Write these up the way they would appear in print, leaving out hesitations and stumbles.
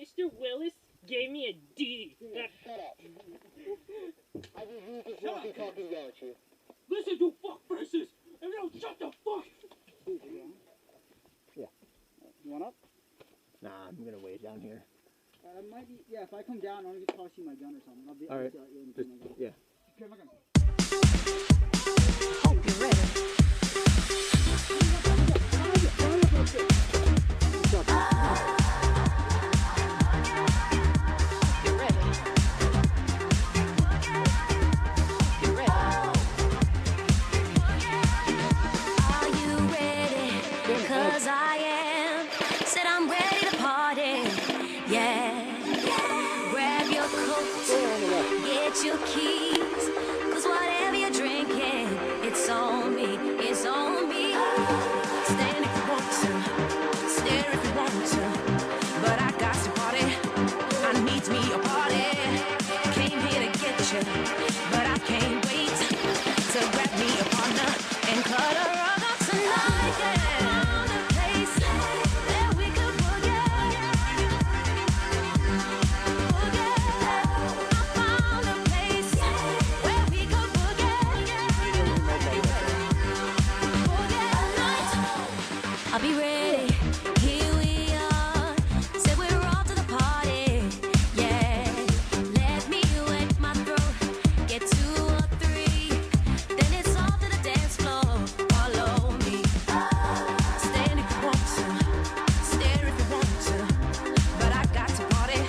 Mr. Willis gave me a D. Shut up. I just need to stop you talking down at you. Listen to fuck faces, and don't shut the fuck. Yeah. You want up? Nah, I'm gonna wait down here. Might be, yeah, if I come down, I'm gonna toss you my gun or something. I'll be all right. Just, yeah. Okay, my gun. Hope you're ready. You're ready. You're ready. Are you ready? 'Cause I am. Said I'm ready to party. Yeah. Grab your coat, get your keys. 'Cause whatever you're drinking, it's on me. It's on me. Stand if you want to, stare if you want to. But I got to party. I need me a party. Came here to get you, but I can't wait to grab me a partner and cut a rug up tonight. Yeah. Found a place that we could forget. I found a place where we could forget. I'll be ready. Here we are. Said we're off to the party. Yeah. Let me wet my throat. Get 2 or 3. Then it's off to the dance floor. Follow me. Stand if you want to. Stare if you want to. But I got to party.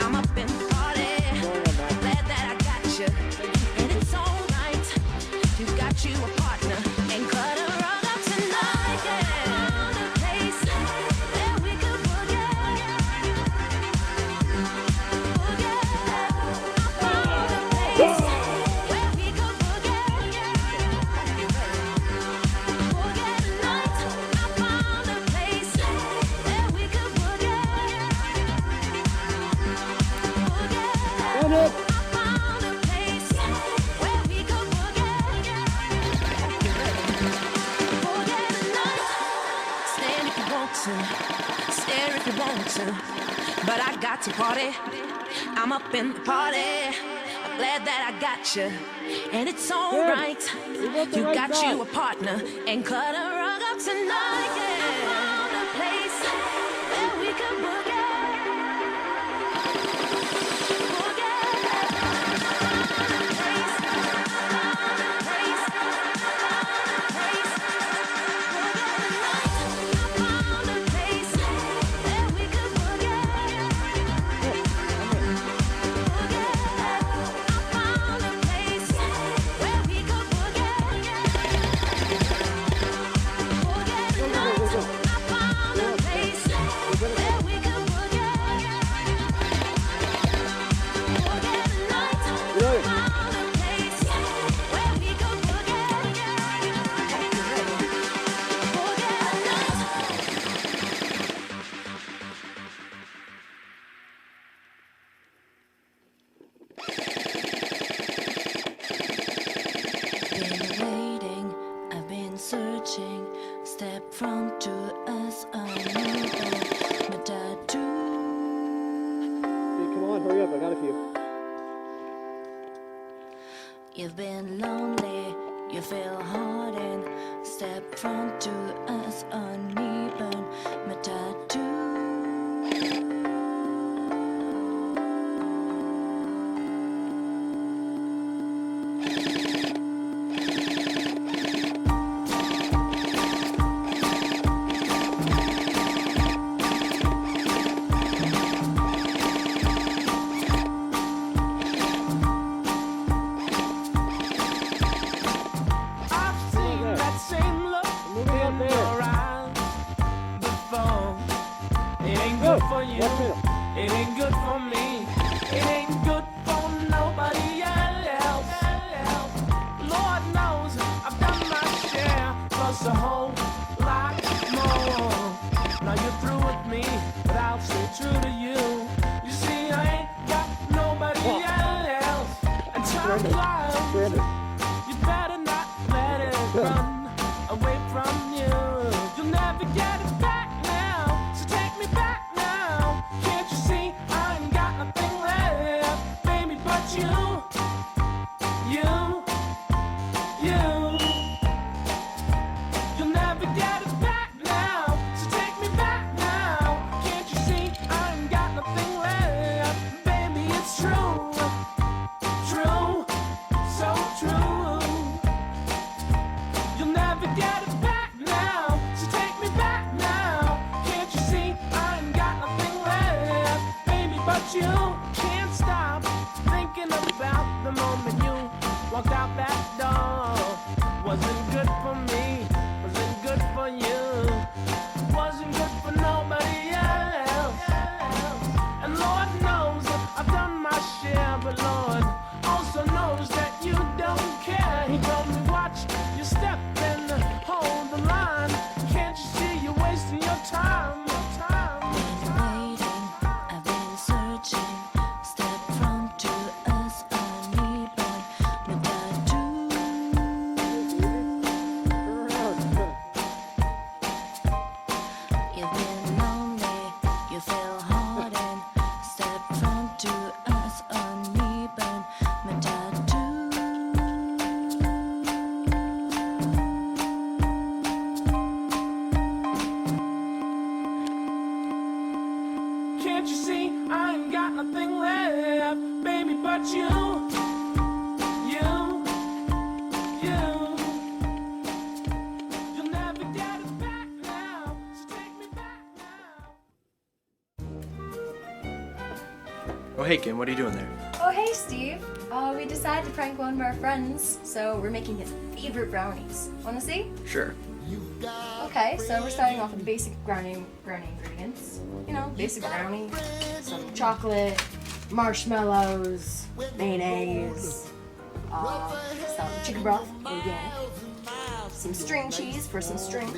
I'm up in the party. Glad that I got you. And it's alright. You got you a partner. And cut a rug up tonight. Yeah. Found a place that we could forget. I found a place where we could forget. Forget the night. I found a place that we could forget. I found a place where we could forget. Forget the night. Stand if you want to, stare if you want to. But I got to party. I'm up in the party. I'm glad that I got you, and it's alright. You got you a partner and cut a rug up tonight. Yeah. I found a place that we could forget. Searching, step from to us, my tattoo. Hey, come on, hurry up, I got a few. You've been lonely, you feel hardened. Step from to us, uneven, my tattoo. It ain't good for me. It ain't good for nobody else. Lord knows I've done my share, plus a whole lot more. Now you're through with me, but I'll stay true to you. You see, I ain't got nobody else. And time flies. You better not let it run away from you. You'll never get it back now. So take me back now. Can't you see? You'll never get it back now. So take me back now. Can't you see I ain't got nothing left? Baby, it's true. True. So true. You'll never get it back now. So take me back now. Can't you see I ain't got nothing left? Baby, but you can't stop thinking about the moment you walked out that door. Wasn't good for me, wasn't good for you, wasn't good for nobody else. And Lord knows I've done my share, but Lord also knows that you don't care. He told me watch your step and hold the line. Can't you see you're wasting your time? Waiting, I've been searching. Step from to us uneven. But I do. You've been lonely, you feel hardened. Step from to us uneven. But I do. Can't you see I ain't got nothing left, baby, but you. You'll never get it back now, so take me back now. Oh, hey, Kim, what are you doing there? Oh, hey, Steve. We decided to prank one of our friends, so we're making his favorite brownies. Want to see? Sure. Okay, so we're starting off with the basic brownie ingredients. You know, basic brownie, some chocolate, marshmallows, mayonnaise, some chicken broth, organic, some string cheese for some strength,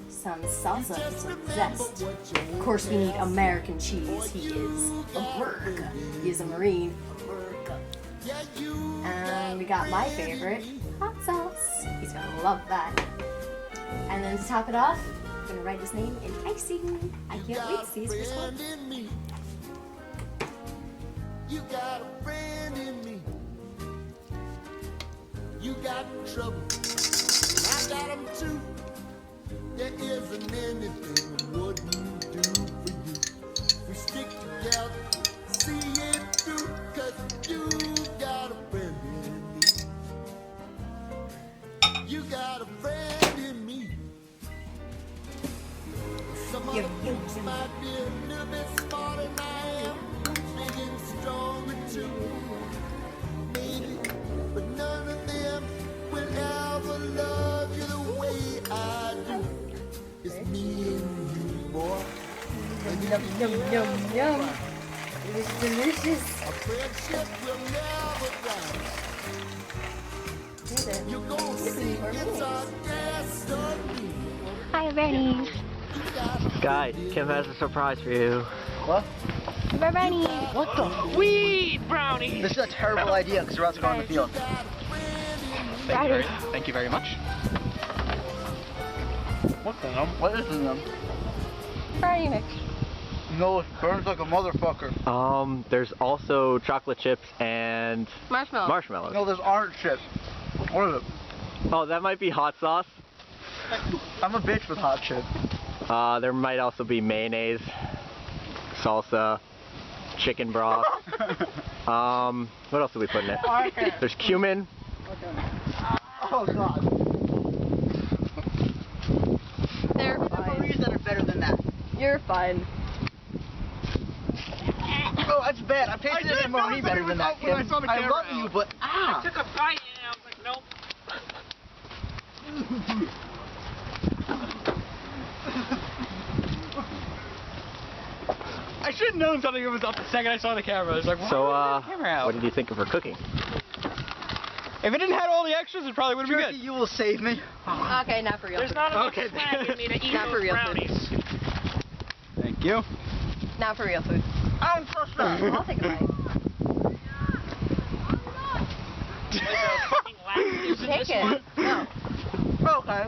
some salsa for some zest. Of course, we need American cheese. He is America. He is a Marine. America. And we got my favorite, hot sauce. He's gonna love that. And then to top it off, I'm gonna write his name in icing. I can't wait to see his first one. You got a friend in me. You got trouble. I got them too. There isn't anything I wouldn't do for you. We stick together, see it through, 'cause you got a friend in me. You got a friend in me. Some other folks might be a little bit smarter than I am, big and stronger too, maybe, but none of them will ever love you the way I do. It's me and you, boy. Yum, yum, yum, yum. It is delicious. Our friendship will never die. You're gonna see it's our destiny. Hi, Bernie. Guy, Kim has a surprise for you. What? Bernie. What the? Weed brownie! This is a terrible idea because we're about to go on the field. Thank you very much. What's in them? What is in them? Brownie mix. No, it burns like a motherfucker. There's also chocolate chips and marshmallows. No, those aren't chips. What is it? Oh, that might be hot sauce. I'm a bitch with hot chips. There might also be mayonnaise, salsa, chicken broth. What else did we put in it? There's cumin. Oh god. They're There are Marie's that are better than that. You're fine. Oh, that's bad. I've tasted it in Marie better than that, Kim. I love you, but I took a bite and I was like, nope. I should have known something was up the second I saw the camera. I was like, so, what did you think of her cooking? If it didn't have all the extras, it probably would have been good. you will save me. Okay, not for real. There's not enough Okay. slack in me to eat Not for those real brownies. Thank you. Not for real food. I'm so sorry. I'll take a bite. Like a fucking lactose in Take this it. one. No. Okay.